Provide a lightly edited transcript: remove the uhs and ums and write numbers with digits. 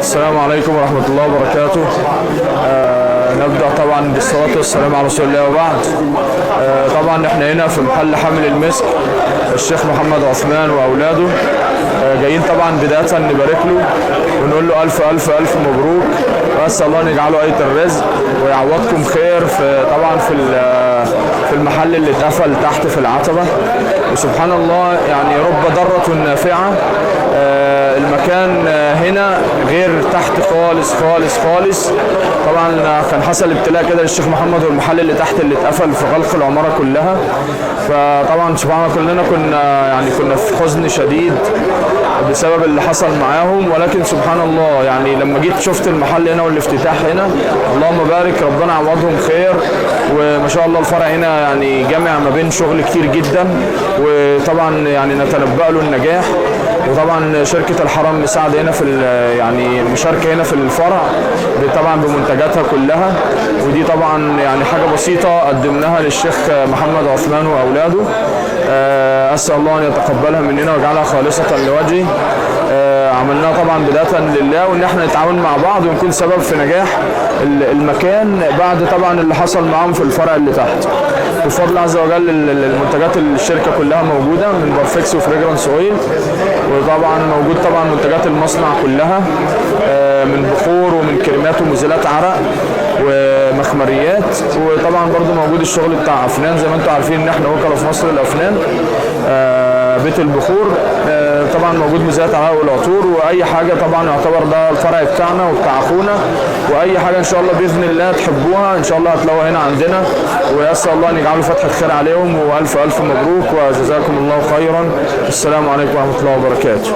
السلام عليكم ورحمة الله وبركاته. نبدأ طبعا بالصلاة والسلام على رسول الله وبعد. طبعا احنا هنا في محل حامل المسك الشيخ محمد عثمان وأولاده. جايين طبعا بداية نبارك له ونقول له ألف ألف ألف مبروك، وأسأل الله أن يجعله آية الرزق ويعوضكم خير في طبعا في المحل اللي اتقفل تحت في العتبة. وسبحان الله يعني رب ضرة نافعة. المكان هنا غير تحت خالص خالص خالص. طبعا كان حصل ابتلاء كده للشيخ محمد والمحل اللي تحت اللي اتقفل في غلق العمارة كلها. فطبعا سبحان الله كلنا كنا في حزن شديد بسبب اللي حصل معاهم، ولكن سبحان الله يعني لما جيت شفت المحل هنا والافتتاح هنا، اللهم بارك، ربنا يعوضهم خير. وما شاء الله الفرع هنا يعني جامع ما بين شغل كتير جدا، وطبعا يعني نتنبأ له النجاح. وطبعا شركة الحرم مساعدة هنا في يعني مشاركة هنا في الفرع طبعا بمنتجاتها كلها. ودي طبعا يعني حاجة بسيطة قدمناها للشيخ محمد عثمان وأولاده. أسأل الله أن يتقبلها مننا ويجعلها خالصة لوجهه. عملناها طبعا بداية لله، وإن احنا نتعاون مع بعض ونكون سبب في نجاح المكان بعد طبعا اللي حصل معاهم في الفرع اللي تحت. بفضل الله عز وجل المنتجات الشركة كلها موجودة من بارفكس وفريجرانس اويل، وطبعا موجود طبعا منتجات المصنع كلها من بخور ومن كريمات ومزيلات عرق ومخمريات. وطبعا برضو موجود الشغل بتاع افنان، زي ما انتم عارفين ان احنا وكلاء في مصر الافنان. بيت البخور طبعا موجود مزيلات عرق والعطور واي حاجه. طبعا يعتبر ده الفرع بتاعنا وبتاع اخونا، واي حاجه ان شاء الله باذن الله تحبوها ان شاء الله هتلاقوها هنا عندنا. ويسأل الله ان يجعله فتحه خير عليهم، والف الف مبروك وجزاكم الله خيرا. السلام عليكم ورحمه الله وبركاته.